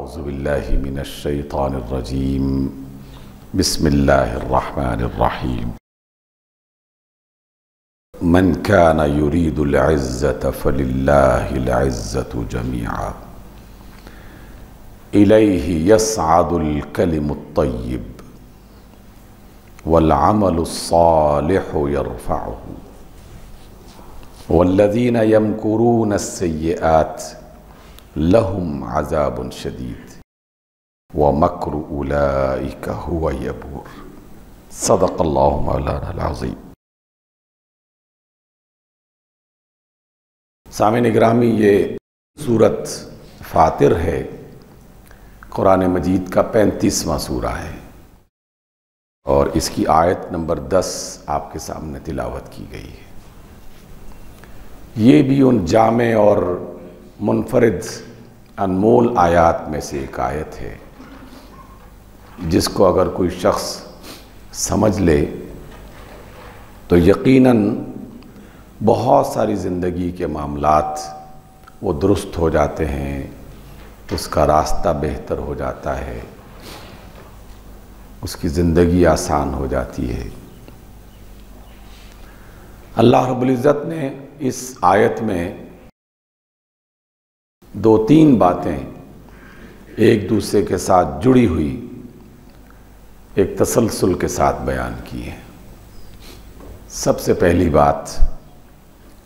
अऊज़ु बिल्लाहि मिनश शैतानिर रजीम। बिस्मिल्लाहिर रहमानिर रहीम। मन काना युरीदुल इज़्ज़त फलिल्लाहिल इज़्ज़तु जमीआ इलैहि यसअदुल कलिमुत तय्यिब वल अमलुस सालिहु यरफ़अहु वल्लज़ीना यमकुरूनस सय्यिआत लहुम अज़ाबुन शदीद व मक्रु उलाइका हुवा यबूर। सदक़ल्लाहु मौलाना अज़ीम। सामीन इकरामी, ये सूरत फातिर है, कुरान मजीद का 35वां सूरा है और इसकी आयत नंबर 10 आपके सामने तिलावत की गई है। ये भी उन जामे और मुनफरिद अनमोल आयात में से एक आयत है जिसको अगर कोई शख्स समझ ले तो यकीनन बहुत सारी ज़िंदगी के मामलात वो दुरुस्त हो जाते हैं, उसका रास्ता बेहतर हो जाता है, उसकी ज़िंदगी आसान हो जाती है। अल्लाह रब्बुल इज़्ज़त ने इस आयत में 2-3 बातें एक दूसरे के साथ जुड़ी हुई एक तसलसल के साथ बयान की है। सबसे पहली बात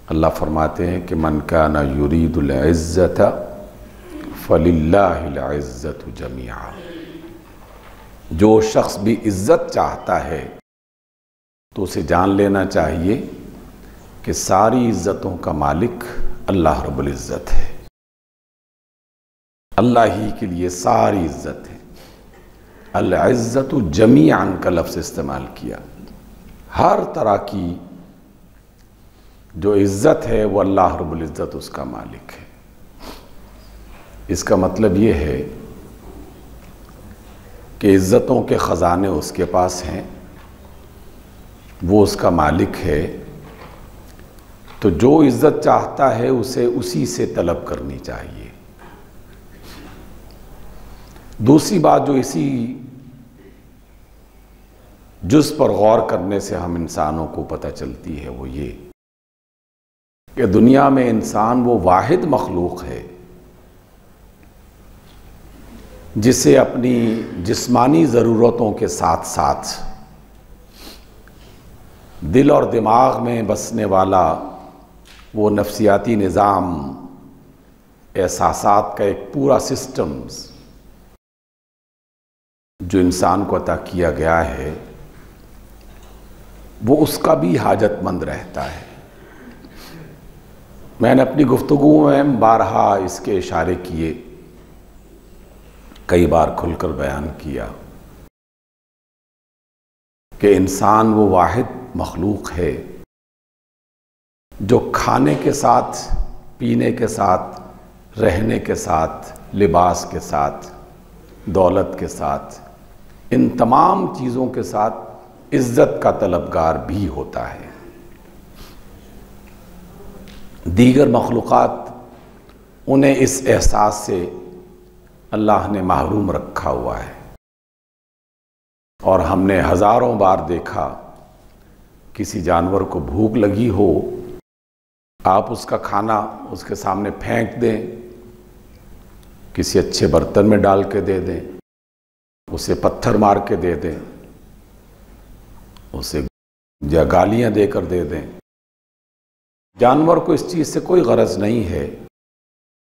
अल्लाह फरमाते हैं कि मन काना युरीदुल इज़्ज़त फलिल्लाहिल इज़्ज़तु जमीआ। जो शख्स भी इज़्ज़त चाहता है तो उसे जान लेना चाहिए कि सारी इज़्ज़तों का मालिक अल्लाह रब्बुल इज़्ज़त है। अल्लाह ही के लिए सारी इज़्ज़त है। अल इज़्ज़तु जमीअन का लफ्ज़ इस्तेमाल किया। हर तरह की जो इज़्ज़त है वो अल्लाह रब्बुल इज़्ज़त उसका मालिक है। इसका मतलब ये है कि इज़्ज़तों के ख़ज़ाने उसके पास हैं, वो उसका मालिक है, तो जो इज़्ज़त चाहता है उसे उसी से तलब करनी चाहिए। दूसरी बात जो इसी जुज़ पर गौर करने से हम इंसानों को पता चलती है वो ये कि दुनिया में इंसान वो वाहिद मखलूक है जिसे अपनी जिस्मानी ज़रूरतों के साथ साथ दिल और दिमाग में बसने वाला वो नफ्सियाती निज़ाम, एहसासात का एक पूरा सिस्टम्स जो इंसान को अता किया गया है वो उसका भी हाजतमंद रहता है। मैंने अपनी गुफ्तगू में बारहा इसके इशारे किए, कई बार खुलकर बयान किया कि इंसान वो वाहिद मखलूक है जो खाने के साथ, पीने के साथ, रहने के साथ, लिबास के साथ, दौलत के साथ, इन तमाम चीज़ों के साथ इज़्ज़त का तलबगार भी होता है। दीगर मखलूक़ात उन्हें इस एहसास से अल्लाह ने महरूम रखा हुआ है और हमने हज़ारों बार देखा किसी जानवर को भूख लगी हो, आप उसका खाना उसके सामने फेंक दें, किसी अच्छे बर्तन में डाल के दे दें, उसे पत्थर मार के दे दें, उसे या गालियाँ देकर दे दें। जानवर को इस चीज़ से कोई गरज नहीं है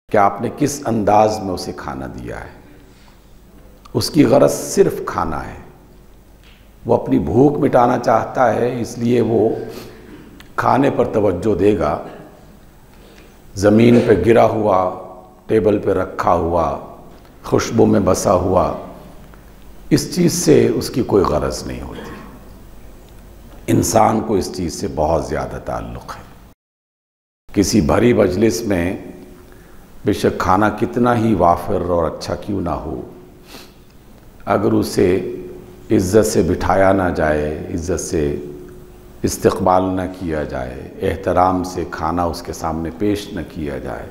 कि आपने किस अंदाज में उसे खाना दिया है। उसकी गरज सिर्फ खाना है। वो अपनी भूख मिटाना चाहता है, इसलिए वो खाने पर तवज्जो देगा। ज़मीन पे गिरा हुआ, टेबल पे रखा हुआ, खुशबू में बसा हुआ, इस चीज़ से उसकी कोई गरज नहीं होती। इंसान को इस चीज़ से बहुत ज़्यादा ताल्लुक़ है। किसी भरी मजलिस में बेशक खाना कितना ही वाफिर और अच्छा क्यों ना हो, अगर उसे इज़्ज़त से बिठाया ना जाए, इज़्ज़त से इस्तक़बाल न किया जाए, एहतराम से खाना उसके सामने पेश न किया जाए,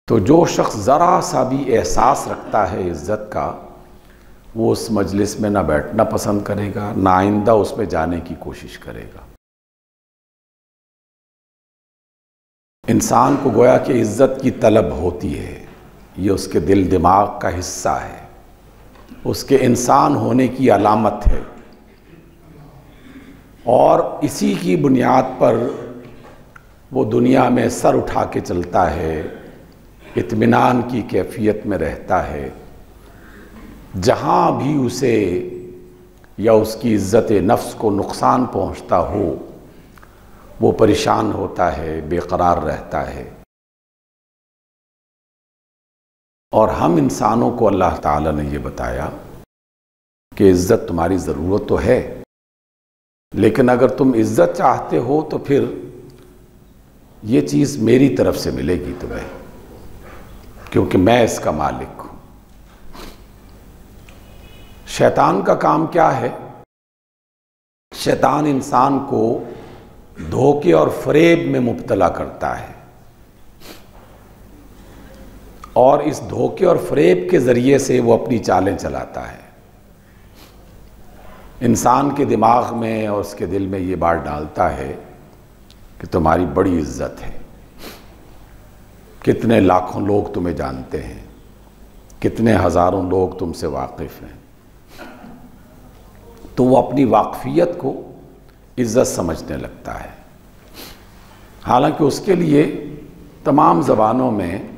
तो जो शख्स ज़रा सा भी एहसास रखता है इज़्ज़त का, वो उस मजलिस में ना बैठना पसंद करेगा, ना आइंदा उसमें जाने की कोशिश करेगा। इंसान को गोया कि इज़्ज़त की तलब होती है, ये उसके दिल दिमाग का हिस्सा है, उसके इंसान होने की अलामत है, और इसी की बुनियाद पर वो दुनिया में सर उठा के चलता है, इत्मीनान की कैफियत में रहता है। जहाँ भी उसे या उसकी इज़्ज़त नफ्स को नुकसान पहुँचता हो, वो परेशान होता है, बेकरार रहता है। और हम इंसानों को अल्लाह ताला ने ये बताया कि इज़्ज़त तुम्हारी ज़रूरत तो है, लेकिन अगर तुम इज़्ज़त चाहते हो तो फिर ये चीज़ मेरी तरफ से मिलेगी तुम्हें, क्योंकि मैं इसका मालिक हूँ। शैतान का काम क्या है? शैतान इंसान को धोखे और फरेब में मुब्तला करता है, और इस धोखे और फरेब के ज़रिए से वो अपनी चालें चलाता है। इंसान के दिमाग में और उसके दिल में ये बात डालता है कि तुम्हारी बड़ी इज्जत है, कितने लाखों लोग तुम्हें जानते हैं, कितने हज़ारों लोग तुमसे वाकिफ़ हैं। तो वो अपनी वाकफ़ियत को इज़्ज़त समझने लगता है। हालांकि उसके लिए तमाम ज़बानों में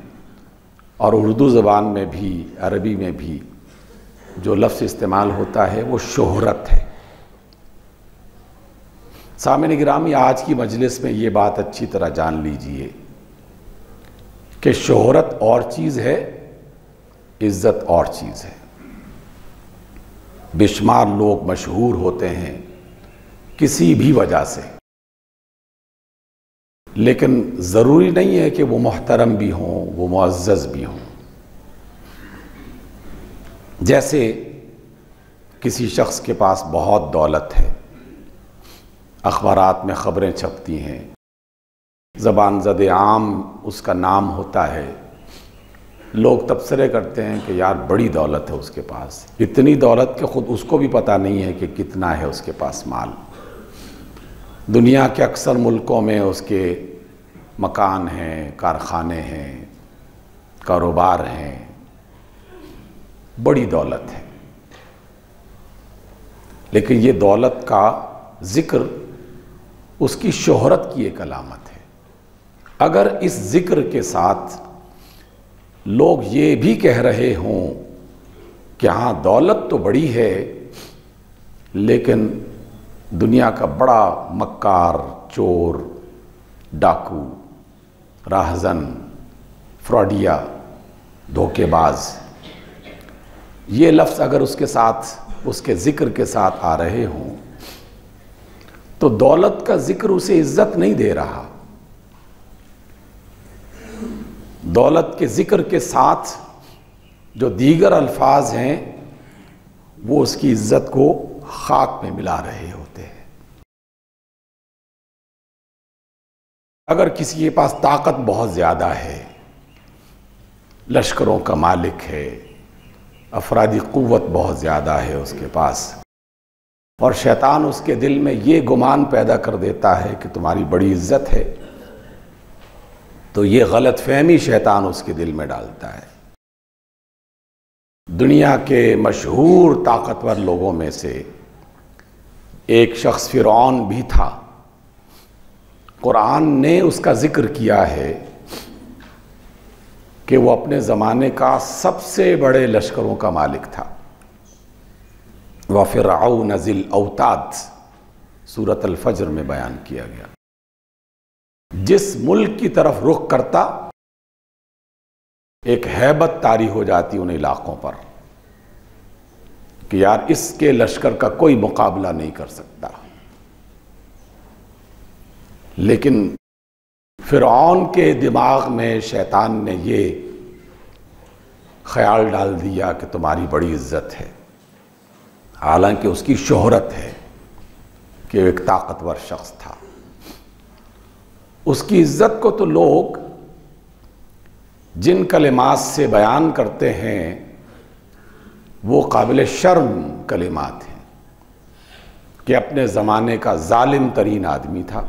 और उर्दू ज़बान में भी, अरबी में भी जो लफ्ज़ इस्तेमाल होता है वो शोहरत है। सामने गिरामी, आज की मजलिस में ये बात अच्छी तरह जान लीजिए कि शोहरत और चीज़ है, इज़्ज़त और चीज़ है। बेशुमार लोग मशहूर होते हैं किसी भी वजह से, लेकिन ज़रूरी नहीं है कि वो मोहतरम भी हों, वो मुअज़्ज़ज़ भी हों। जैसे किसी शख्स के पास बहुत दौलत है, अखबारात में ख़बरें छपती हैं, ज़बान ज़द आम उसका नाम होता है, लोग तबसरे करते हैं कि यार बड़ी दौलत है उसके पास, इतनी दौलत कि ख़ुद उसको भी पता नहीं है कि कितना है उसके पास माल। दुनिया के अक्सर मुल्कों में उसके मकान हैं, कारखाने हैं, कारोबार हैं, बड़ी दौलत है। लेकिन ये दौलत का ज़िक्र उसकी शोहरत की एक अलामत है। अगर इस ज़िक्र के साथ लोग ये भी कह रहे हों कि हाँ दौलत तो बड़ी है, लेकिन दुनिया का बड़ा मक्कार, चोर, डाकू, राहज़न, फ्रॉडिया, धोखेबाज, ये लफ्ज़ अगर उसके साथ, उसके ज़िक्र के साथ आ रहे हों, तो दौलत का ज़िक्र उसे इज़्ज़त नहीं दे रहा। दौलत के ज़िक्र के साथ जो दीगर अल्फाज हैं वो उसकी इज़्ज़त को खाक में मिला रहे होते हैं। अगर किसी के पास ताकत बहुत ज़्यादा है, लश्करों का मालिक है, अफरादी क़ुव्वत बहुत ज़्यादा है उसके पास, और शैतान उसके दिल में ये गुमान पैदा कर देता है कि तुम्हारी बड़ी इज़्ज़त है, तो ये गलत फहमी शैतान उसके दिल में डालता है। दुनिया के मशहूर ताकतवर लोगों में से एक शख्स फ़िरऔन भी था। कुरान ने उसका ज़िक्र किया है कि वो अपने ज़माने का सबसे बड़े लश्करों का मालिक था। व फ़िरऔन ज़िल औताद सूरत अल फज्र में बयान किया गया। जिस मुल्क की तरफ रुख करता, एक हैबत तारी हो जाती उन इलाकों पर कि यार इसके लश्कर का कोई मुकाबला नहीं कर सकता। लेकिन फ़िरऔन के दिमाग में शैतान ने ये ख्याल डाल दिया कि तुम्हारी बड़ी इज्जत है, हालांकि उसकी शोहरत है कि एक ताकतवर शख्स था। उसकी इज्जत को तो लोग जिन कलिमात से बयान करते हैं वो काबिल शर्म कलिमात हैं कि अपने ज़माने का जालिम तरीन आदमी था,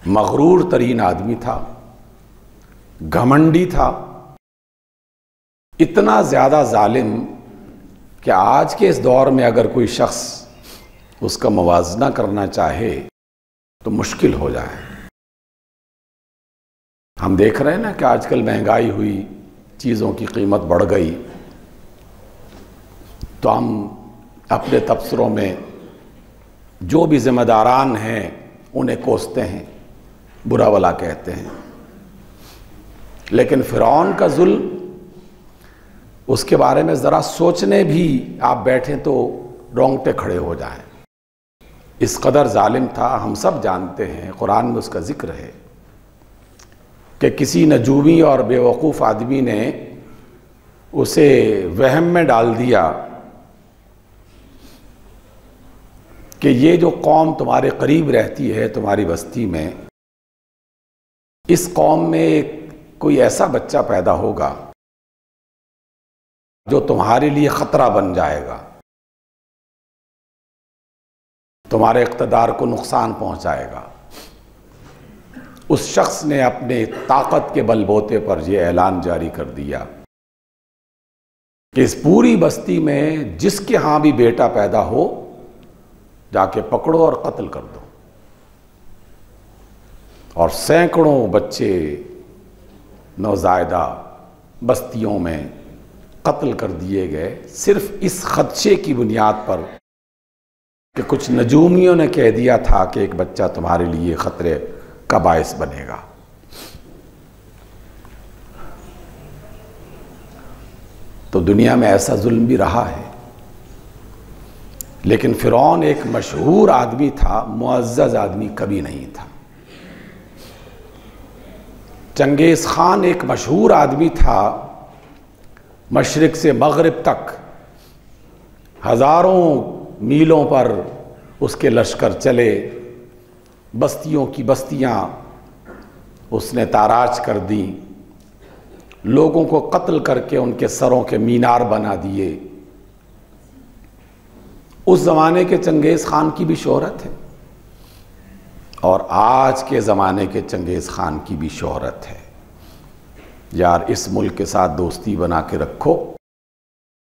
मगरूर तरीन आदमी था, घमंडी था, इतना ज़्यादा जालिम कि आज के इस दौर में अगर कोई शख्स उसका मुवाजना करना चाहे तो मुश्किल हो जाए। हम देख रहे हैं ना कि आजकल महंगाई हुई, चीज़ों की कीमत बढ़ गई, तो हम अपने तबसरों में जो भी ज़िम्मेदारान हैं उन्हें कोसते हैं, बुरा भला कहते हैं। लेकिन फ़िरौन का जुल्म, उसके बारे में ज़रा सोचने भी आप बैठें तो रोंगटे खड़े हो जाएं। इस कदर जालिम था, हम सब जानते हैं, कुरान में उसका जिक्र है कि किसी नजूमी और बेवकूफ़ आदमी ने उसे वहम में डाल दिया कि ये जो कौम तुम्हारे करीब रहती है, तुम्हारी बस्ती में, इस कौम में कोई ऐसा बच्चा पैदा होगा जो तुम्हारे लिए ख़तरा बन जाएगा, तुम्हारे इक़्तिदार को नुकसान पहुंचाएगा। उस शख्स ने अपने ताकत के बलबूते पर यह ऐलान जारी कर दिया कि इस पूरी बस्ती में जिसके यहाँ भी बेटा पैदा हो जाके पकड़ो और कत्ल कर दो। और सैकड़ों बच्चे नौज़ायदा बस्तियों में कत्ल कर दिए गए, सिर्फ इस खदशे की बुनियाद पर कि कुछ नजूमियों ने कह दिया था कि एक बच्चा तुम्हारे लिए खतरे का बायस बनेगा। तो दुनिया में ऐसा जुल्म भी रहा है, लेकिन फ़िरौन एक मशहूर आदमी था, मुअज़्ज़ज़ आदमी कभी नहीं था। चंगेज़ खान एक मशहूर आदमी था, मशरिक़ से मगरिब तक हज़ारों मीलों पर उसके लश्कर चले, बस्तियों की बस्तियां उसने ताराज कर दी, लोगों को कत्ल करके उनके सरों के मीनार बना दिए। उस ज़माने के चंगेज़ खान की भी शोहरत है और आज के ज़माने के चंगेज़ खान की भी शोहरत है। यार, इस मुल्क के साथ दोस्ती बना के रखो।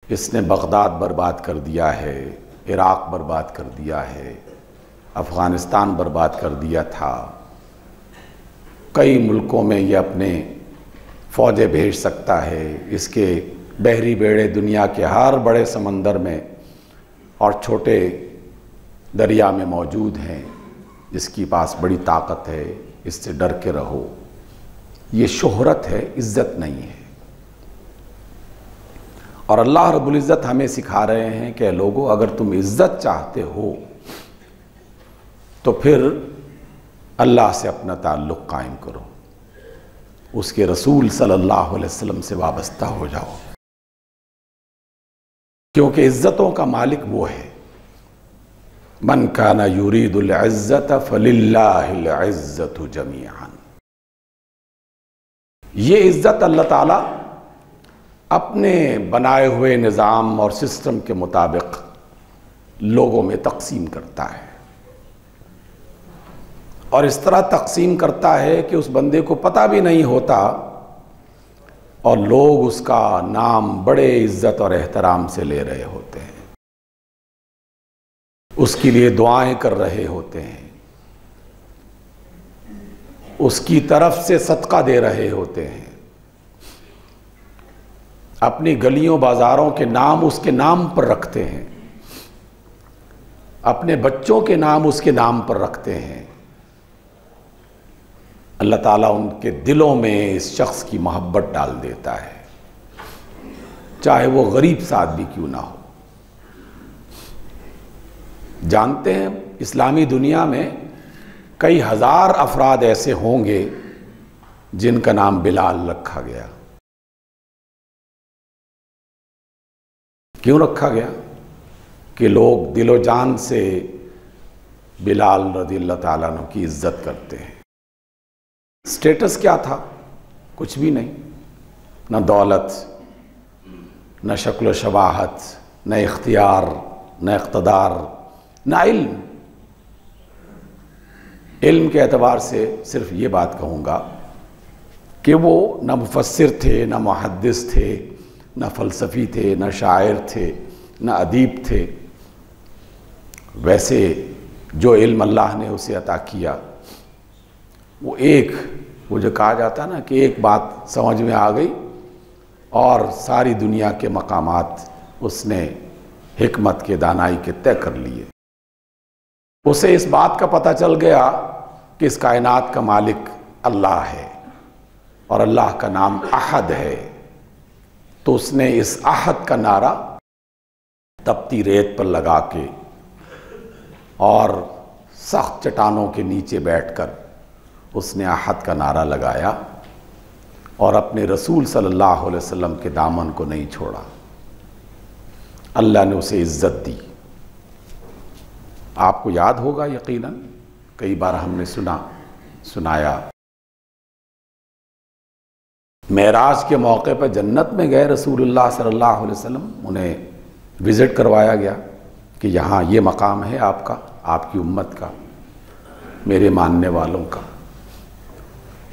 इसने बगदाद बर्बाद कर दिया है, इराक़ बर्बाद कर दिया है, अफ़गानिस्तान बर्बाद कर दिया था। कई मुल्कों में ये अपने फ़ौजें भेज सकता है। इसके बहरी बेड़े दुनिया के हर बड़े समंदर में और छोटे दरिया में मौजूद हैं। जिसकी पास बड़ी ताकत है, इससे डर के रहो। ये शोहरत है, इज़्ज़त नहीं है। और अल्लाह रब्बुल इज़्ज़त हमें सिखा रहे हैं कि लोगों, अगर तुम इज़्ज़त चाहते हो तो फिर अल्लाह से अपना ताल्लुक़ कायम करो, उसके रसूल सल्लल्लाहु अलैहि वसल्लम से वाबस्ता हो जाओ, क्योंकि इज़्ज़तों का मालिक वो है। मन काना युरीदुल इज़्ज़त फलिल्लाहिल इज़्ज़तु जमीअन। ये इज़्ज़त अल्लाह ताला अपने बनाए हुए निज़ाम और सिस्टम के मुताबिक लोगों में तकसीम करता है, और इस तरह तकसीम करता है कि उस बंदे को पता भी नहीं होता और लोग उसका नाम बड़े इज़्ज़त और एहतराम से ले रहे होते हैं, उसके लिए दुआएं कर रहे होते हैं, उसकी तरफ से सदका दे रहे होते हैं, अपनी गलियों बाज़ारों के नाम उसके नाम पर रखते हैं, अपने बच्चों के नाम उसके नाम पर रखते हैं। अल्लाह ताला उनके दिलों में इस शख्स की मोहब्बत डाल देता है, चाहे वो गरीब सा आदमी क्यों ना हो। जानते हैं, इस्लामी दुनिया में कई हज़ार अफराद ऐसे होंगे जिनका नाम बिलाल रखा गया। क्यों रखा गया? कि लोग दिलो जान से बिलाल रज़ियल्लाहु ताला अन्हु की इज़्ज़त करते हैं। स्टेटस क्या था? कुछ भी नहीं, न दौलत, न शक्ल शबाहत, न इख्तियार, न इक़्तिदार, न इल्म। इल्म के एतबार से सिर्फ ये बात कहूँगा कि वो न मुफस्सिर थे, न मुहद्दिस थे, न फ़लसफ़ी थे, न शायर थे, न अदीब थे। वैसे जो इल्म अल्लाह ने उसे अता किया वो जो कहा जाता है ना कि एक बात समझ में आ गई और सारी दुनिया के मकामात उसने हिकमत के, दानाई के तय कर लिए। उसे इस बात का पता चल गया कि इस कायनात का मालिक अल्लाह है और अल्लाह का नाम अहद है। तो उसने इस अहद का नारा तपती रेत पर लगा के और सख्त चट्टानों के नीचे बैठकर उसने अहद का नारा लगाया और अपने रसूल सल्लल्लाहु अलैहि वसल्लम के दामन को नहीं छोड़ा। अल्लाह ने उसे इज्जत दी। आपको याद होगा यकीनन, कई बार हमने सुनाया, मेराज के मौके पर जन्नत में गए रसूलुल्लाह सल्लल्लाहु अलैहि वसल्लम, उन्हें विज़िट करवाया गया कि यहाँ ये मकाम है आपका, आपकी उम्मत का, मेरे मानने वालों का।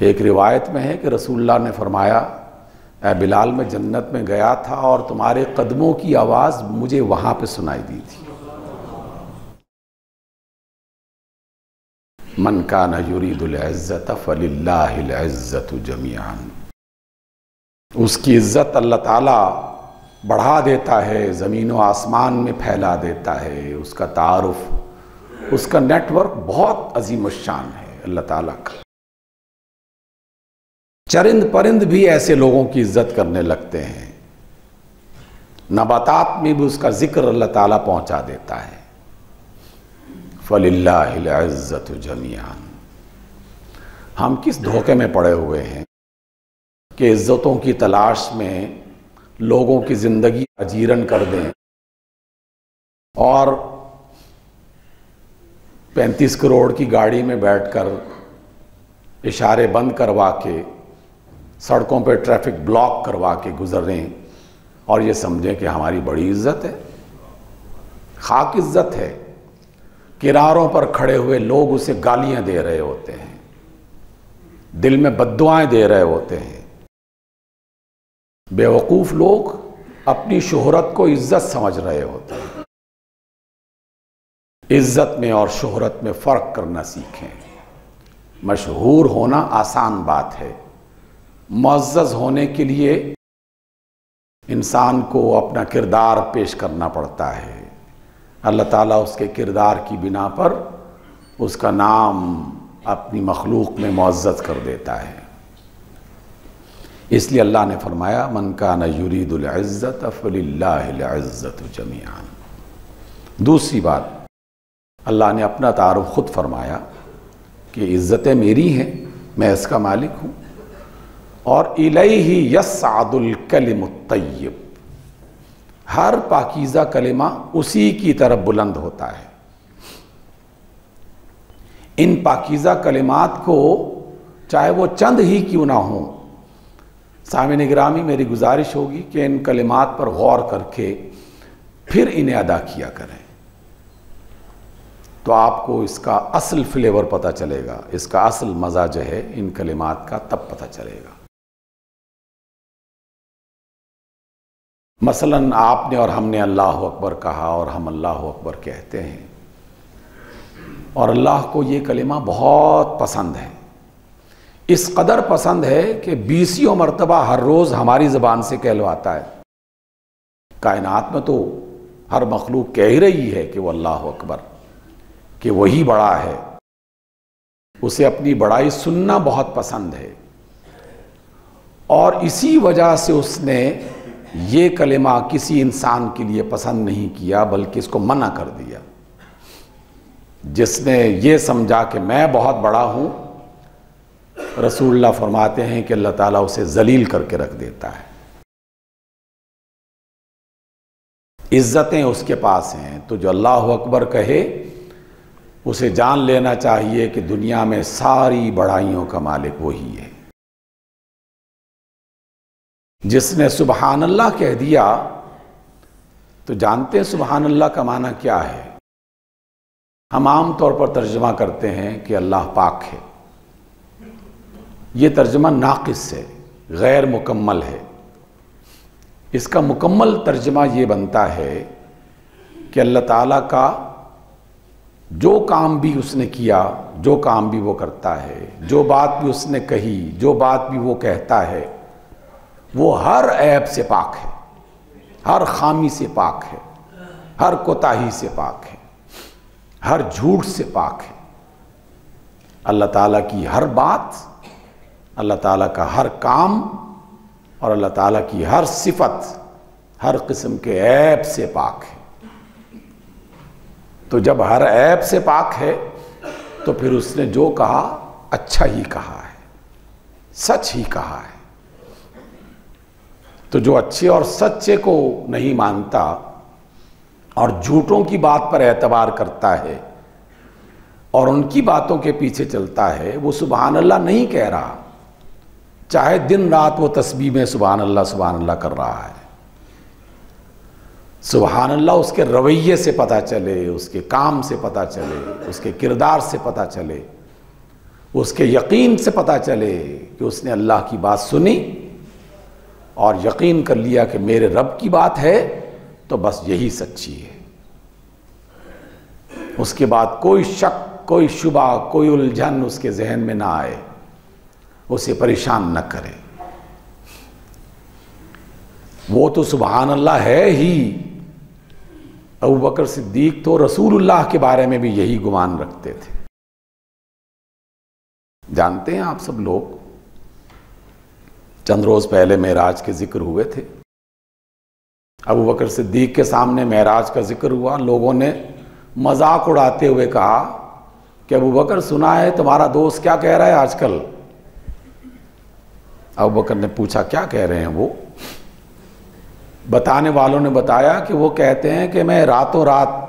एक रिवायत में है कि रसूलुल्लाह ने फरमाया, ऐ बिलाल, मैं जन्नत में गया था और तुम्हारे कदमों की आवाज़ मुझे वहाँ पे सुनाई दी थी। मन काना युरीदुल इज़्ज़त फलिल्लाहिल इज़्ज़तु जमीअन। उसकी इज़्ज़त अल्लाह ताला बढ़ा देता है, ज़मीन व आसमान में फैला देता है। उसका तारुफ, उसका नेटवर्क बहुत अजीम शान है अल्लाह ताला का। चरिंद परिंद भी ऐसे लोगों की इज्जत करने लगते हैं। नबातात में भी उसका जिक्र अल्लाह ताला पहुंचा देता है। फलिल्लाहिल इज़्ज़तु जमीअन। हम किस धोखे में पड़े हुए हैं कि इज्जतों की तलाश में लोगों की जिंदगी अजीरन कर दें और 35 करोड़ की गाड़ी में बैठकर इशारे बंद करवा के सड़कों पर ट्रैफिक ब्लॉक करवा के गुजरें और ये समझें कि हमारी बड़ी इज्जत है। खाक इज्जत है। किनारों पर खड़े हुए लोग उसे गालियां दे रहे होते हैं, दिल में बद्दुआएं दे रहे होते हैं। बेवकूफ़ लोग अपनी शोहरत को इज्जत समझ रहे होते हैं। इज्जत में और शोहरत में फ़र्क करना सीखें। मशहूर होना आसान बात है, मुअज़्ज़ज़ होने के लिए इंसान को अपना किरदार पेश करना पड़ता है। अल्लाह ताला उसके किरदार की बिना पर उसका नाम अपनी मखलूक में मुअज़्ज़ज़ कर देता है। इसलिए अल्लाह ने फरमाया, मन काना युरीदुल इज़्ज़त फलिल्लाहिल इज़्ज़तु जमीअन। दूसरी बात, अल्लाह ने अपना तारुफ खुद फरमाया कि इज़्ज़तें मेरी हैं, मैं इसका मालिक हूँ। और इलैहि यस्अदुल कलिमुत तय्यिब। हर पाकीज़ा कलिमा उसी की तरफ बुलंद होता है। इन पाकीज़ा कलिमात को चाहे वो चंद ही क्यों ना हो, सामिन गिरामी, मेरी गुजारिश होगी कि इन कलिमात पर गौर करके फिर इन्हें अदा किया करें, तो आपको इसका असल फ्लेवर पता चलेगा, इसका असल मज़ा जो है इन कलिमात का तब पता चलेगा। मसलन आपने और हमने अल्लाह अकबर कहा और हम अल्लाह अकबर कहते हैं और अल्लाह को ये कलिमा बहुत पसंद है। इस कदर पसंद है कि 20 मरतबा हर रोज़ हमारी ज़बान से कहलवाता है। कायनात में तो हर मखलूक कह ही रही है कि वो अल्लाह अकबर, कि वही बड़ा है। उसे अपनी बड़ाई सुनना बहुत पसंद है और इसी वजह से उसने ये कलिमा किसी इंसान के लिए पसंद नहीं किया, बल्कि इसको मना कर दिया। जिसने ये समझा कि मैं बहुत बड़ा हूँ, रसूलुल्लाह फरमाते हैं कि अल्लाह ताला उसे जलील करके रख देता है। इज्जतें उसके पास हैं, तो जो अल्लाह अकबर कहे उसे जान लेना चाहिए कि दुनिया में सारी बड़ाइयों का मालिक वही है। जिसने सुबहान अल्लाह कह दिया तो जानते हैं सुबहान अल्लाह का माना क्या है। हम आम तौर पर तर्जमा करते हैं कि अल्लाह पाक है। ये तर्जमा नाक़िस है, गैर मुकम्मल है। इसका मुकम्मल तर्जमा ये बनता है कि अल्लाह ताला का जो काम भी उसने किया, जो काम भी वो करता है, जो बात भी उसने कही, जो बात भी वो कहता है, वो हर ऐब से पाक है, हर खामी से पाक है, हर कोताही से पाक है, हर झूठ से पाक है। अल्लाह ताला की हर बात, अल्लाह ताला का हर काम और अल्लाह ताला की हर सिफत हर किस्म के ऐब से पाक है। तो जब हर ऐब से पाक है तो फिर उसने जो कहा अच्छा ही कहा है, सच ही कहा है। तो जो अच्छे और सच्चे को नहीं मानता और झूठों की बात पर एतबार करता है और उनकी बातों के पीछे चलता है, वो सुबहान अल्लाह नहीं कह रहा, चाहे दिन रात वो तस्बीह में सुबहान अल्लाह कर रहा है। सुबहान अल्लाह उसके रवैये से पता चले, उसके काम से पता चले, उसके किरदार से पता चले, उसके यकीन से पता चले कि उसने अल्लाह की बात सुनी और यकीन कर लिया कि मेरे रब की बात है तो बस यही सच्ची है। उसके बाद कोई शक, कोई शुबा, कोई उलझन उसके जहन में ना आए, उसे परेशान न करे। वो तो सुबहान अल्लाह है ही। अबू बकर सिद्दीक तो रसूलुल्लाह के बारे में भी यही गुमान रखते थे। जानते हैं आप सब लोग, चंद रोज पहले मेराज के जिक्र हुए थे। अबू बकर सिद्दीक के सामने मेराज का जिक्र हुआ। लोगों ने मजाक उड़ाते हुए कहा कि अबू बकर, सुना है तुम्हारा दोस्त क्या कह रहा है आजकल। अबू बकर ने पूछा क्या कह रहे हैं वो। बताने वालों ने बताया कि वो कहते हैं कि मैं रातों रात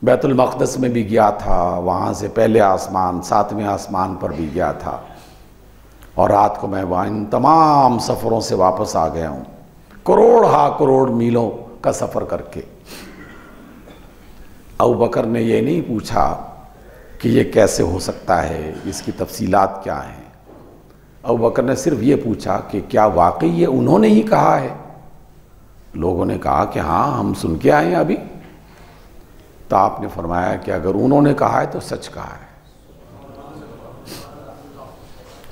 बैतुल मक़दस में भी गया था, वहाँ से पहले आसमान 7वें आसमान पर भी गया था और रात को मैं वहाँ इन तमाम सफ़रों से वापस आ गया हूँ, करोड़ मीलों का सफ़र करके। अबू बकर ने ये नहीं पूछा कि ये कैसे हो सकता है, इसकी तफसीलात क्या हैं। अबू बकर ने सिर्फ ये पूछा कि क्या वाकई ये उन्होंने ही कहा है। लोगों ने कहा कि हाँ, हम सुन के आए हैं अभी। तो आपने फरमाया कि अगर उन्होंने कहा है तो सच कहा है।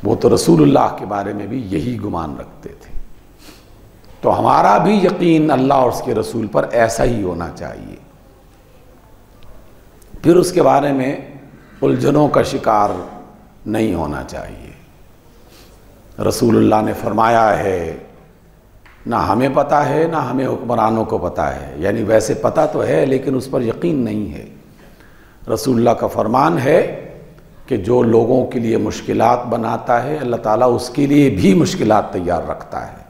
वो तो रसूलुल्लाह के बारे में भी यही गुमान रखते थे। तो हमारा भी यकीन अल्लाह और उसके रसूल पर ऐसा ही होना चाहिए। फिर उसके बारे में उलझनों का शिकार नहीं होना चाहिए। रसूलुल्लाह ने फरमाया है, ना हमें पता है ना हमें हुक्मरानों को पता है, यानी वैसे पता तो है लेकिन उस पर यकीन नहीं है। रसूलुल्लाह का फरमान है कि जो लोगों के लिए मुश्किलात बनाता है, अल्लाह ताला उसके लिए भी मुश्किलात तैयार रखता है।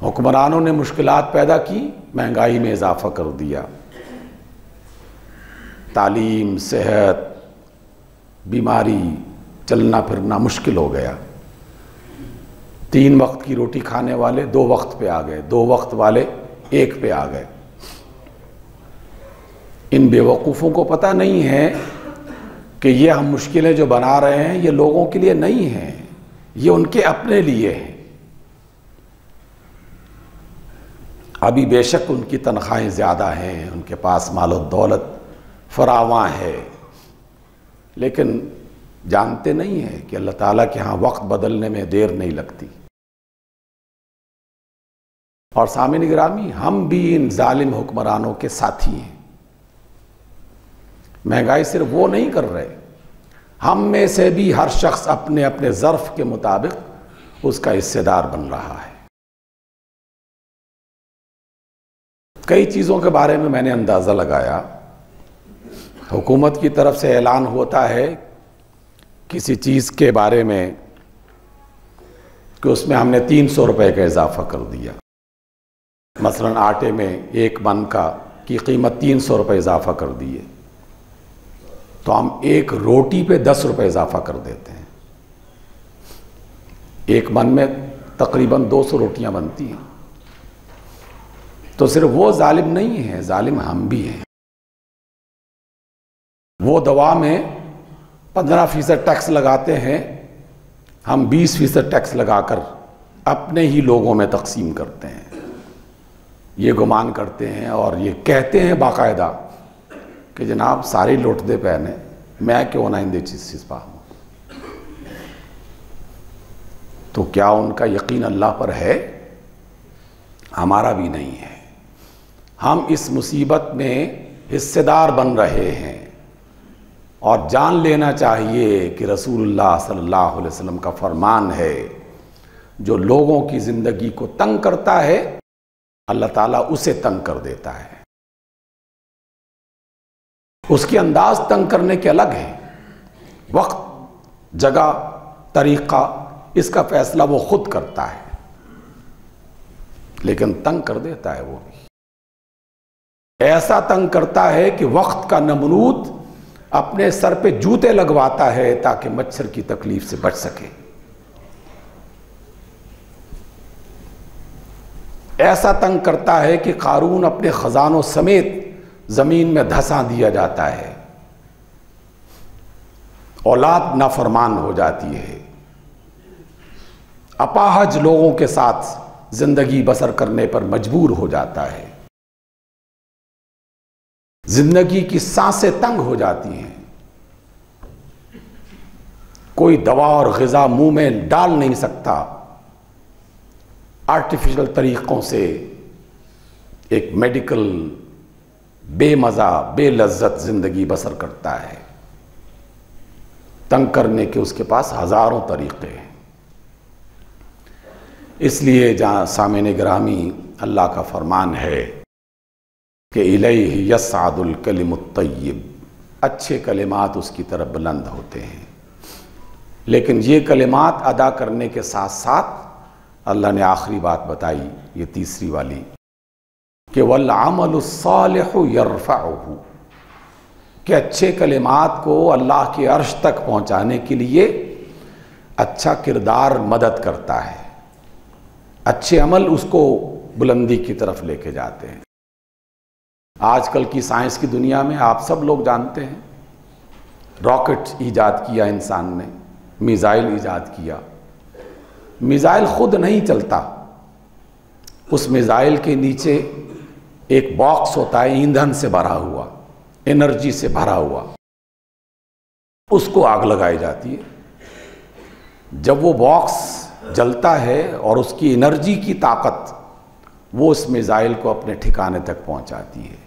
हुक्मरानों ने मुश्किलात पैदा की, महंगाई में इजाफा कर दिया, तालीम, सेहत, बीमारी, चलना फिरना मुश्किल हो गया। 3 वक्त की रोटी खाने वाले 2 वक्त पे आ गए, 2 वक्त वाले 1 पे आ गए। इन बेवकूफ़ों को पता नहीं है कि ये हम मुश्किलें जो बना रहे हैं ये लोगों के लिए नहीं हैं, ये उनके अपने लिए हैं। अभी बेशक उनकी तनख्वाहें ज़्यादा हैं, उनके पास माल और दौलत फरावां है, लेकिन जानते नहीं हैं कि अल्लाह ताला के यहाँ वक्त बदलने में देर नहीं लगती। और सामईन गिरामी, हम भी इन जालिम हुक्मरानों के साथी हैं। महंगाई सिर्फ वो नहीं कर रहे, हम में से भी हर शख्स अपने अपने ज़र्फ के मुताबिक उसका हिस्सेदार बन रहा है। कई चीज़ों के बारे में मैंने अंदाज़ा लगाया। हुकूमत की तरफ से ऐलान होता है किसी चीज़ के बारे में कि उसमें हमने 300 रुपये का इजाफा कर दिया। मसलन आटे में 1 मन की कीमत 300 रुपये इजाफा कर दिए, तो हम 1 रोटी पे 10 रुपये इजाफा कर देते हैं। 1 मन में तकरीबन 200 रोटियां बनती हैं। तो सिर्फ वो जालिम नहीं है, जालिम हम भी हैं। वो दवा में 15% टैक्स लगाते हैं, हम 20% टैक्स लगाकर अपने ही लोगों में तकसीम करते हैं। ये गुमान करते हैं और ये कहते हैं बाकायदा कि जनाब सारे लुटदे पहने, मैं क्यों ना इंदे चीज़ पाऊँ। तो क्या उनका यकीन अल्लाह पर है? हमारा भी नहीं है। हम इस मुसीबत में हिस्सेदार बन रहे हैं और जान लेना चाहिए कि रसूलुल्लाह सल्लल्लाहु अलैहि वसल्लम का फरमान है, जो लोगों की ज़िंदगी को तंग करता है अल्लाह ताला उसे तंग कर देता है। उसके अंदाज तंग करने के अलग है, वक्त, जगह, तरीक़ा, इसका फैसला वो खुद करता है, लेकिन तंग कर देता है। वो भी ऐसा तंग करता है कि वक्त का नमरूद अपने सर पे जूते लगवाता है ताकि मच्छर की तकलीफ से बच सके। ऐसा तंग करता है कि कारून अपने खजानों समेत जमीन में धंसा दिया जाता है, औलाद नाफरमान हो जाती है, अपाहज लोगों के साथ जिंदगी बसर करने पर मजबूर हो जाता है, जिंदगी की सांसें तंग हो जाती हैं, कोई दवा और ग़िज़ा मुंह में डाल नहीं सकता, आर्टिफिशियल तरीक़ों से एक मेडिकल बेमज़ा बेलज़्ज़त ज़िंदगी बसर करता है। तंग करने के उसके पास हज़ारों तरीक़े हैं। इसलिए जहाँ सामने गिरामी अल्लाह का फरमान है कि इलैहि यस्अदुल कलिमुत तय्यिब, अच्छे कलिमात उसकी तरफ बुलंद होते हैं। लेकिन ये कलिमात अदा करने के साथ साथ अल्लाह ने आखिरी बात बताई, ये तीसरी वाली, कि वल अमलुस्सालिहु यरफ़अहु, कि अच्छे कलिमात को अल्लाह के अर्श तक पहुँचाने के लिए अच्छा किरदार मदद करता है, अच्छे अमल उसको बुलंदी की तरफ लेके जाते हैं। आजकल की साइंस की दुनिया में आप सब लोग जानते हैं, रॉकेट ईजाद किया इंसान ने, मिसाइल ईजाद किया। मिसाइल खुद नहीं चलता, उस मिसाइल के नीचे एक बॉक्स होता है ईंधन से भरा हुआ, एनर्जी से भरा हुआ, उसको आग लगाई जाती है। जब वो बॉक्स जलता है और उसकी एनर्जी की ताकत वो उस मिसाइल को अपने ठिकाने तक पहुंचाती है।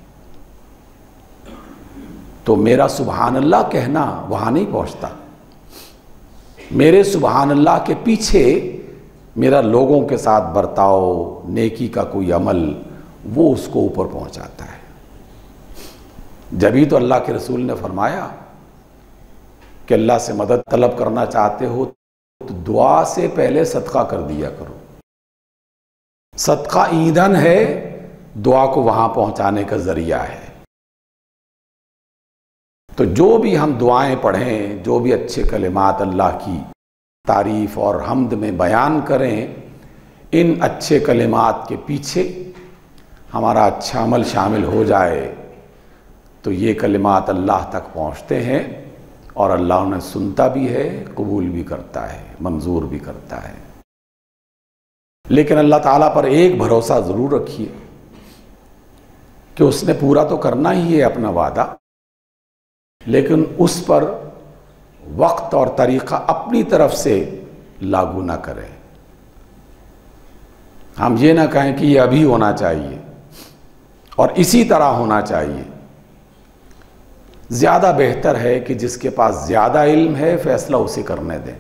तो मेरा सुबहान अल्लाह कहना वहां नहीं पहुंचता, मेरे सुबहान अल्लाह के पीछे मेरा लोगों के साथ बर्ताव, नेकी का कोई अमल, वो उसको ऊपर पहुंचाता है। जभी तो अल्लाह के रसूल ने फरमाया कि अल्लाह से मदद तलब करना चाहते हो तो दुआ से पहले सदका कर दिया करो। सदका ईंधन है, दुआ को वहां पहुंचाने का जरिया है। तो जो भी हम दुआएं पढ़ें, जो भी अच्छे कलिमात अल्लाह की तारीफ और हम्द में बयान करें, इन अच्छे कलिमात के पीछे हमारा अच्छा अमल शामिल हो जाए तो ये कलिमात अल्लाह तक पहुँचते हैं और अल्लाह उन्हें सुनता भी है, कबूल भी करता है, मंजूर भी करता है। लेकिन अल्लाह ताला पर एक भरोसा ज़रूर रखिए कि उसने पूरा तो करना ही है अपना वादा, लेकिन उस पर वक्त और तरीक़ा अपनी तरफ से लागू ना करें। हम ये ना कहें कि ये अभी होना चाहिए और इसी तरह होना चाहिए। ज़्यादा बेहतर है कि जिसके पास ज़्यादा इल्म है फैसला उसे करने दें,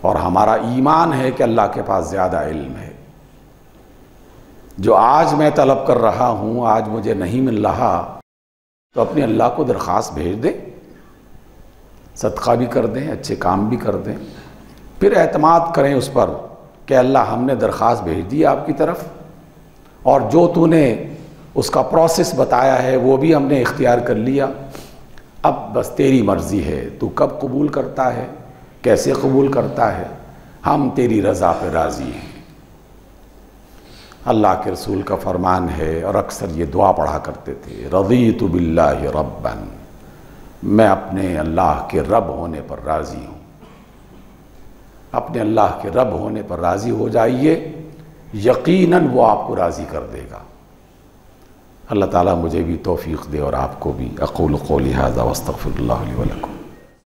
और हमारा ईमान है कि अल्लाह के पास ज़्यादा इल्म है। जो आज मैं तलब कर रहा हूँ, आज मुझे नहीं मिल रहा, तो अपने अल्लाह को दरख्वास्त भेज दें, सदका भी कर दें, अच्छे काम भी कर दें, फिर एतमाद करें उस पर कि अल्लाह हमने दरख्वास्त भेज दी आपकी तरफ, और जो तूने उसका प्रोसेस बताया है वो भी हमने इख्तियार कर लिया, अब बस तेरी मर्ज़ी है, तू कब कबूल करता है, कैसे कबूल करता है, हम तेरी रज़ा पे राज़ी हैं। अल्लाह के रसूल का फरमान है और अक्सर ये दुआ पढ़ा करते थे, रज़ीतु बिल्लाहि रब्बन, मैं अपने अल्लाह के रब होने पर राज़ी हूँ। अपने अल्लाह के रब होने पर राज़ी हो जाइए, यकीनन वो आपको राज़ी कर देगा। अल्लाह ताला मुझे भी तौफीक दे और आपको भी। अक़ूलु क़ौली हाज़ा वस्तग़फ़िरुल्लाह ली व लकुम।